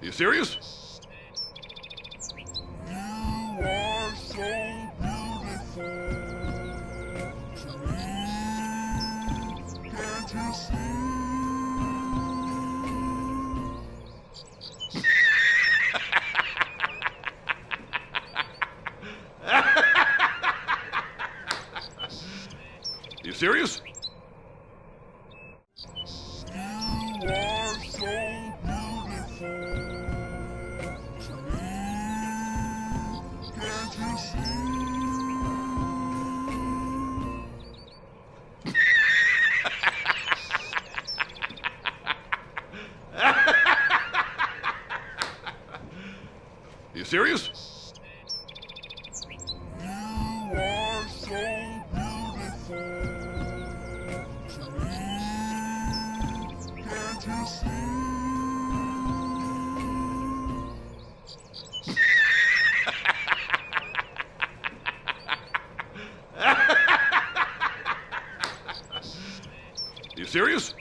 You serious? You are so beautiful to me. Can't you see? You serious? You are so beautiful to me. Can't you see? You serious? You are so beautiful to me. Can't you see? You serious?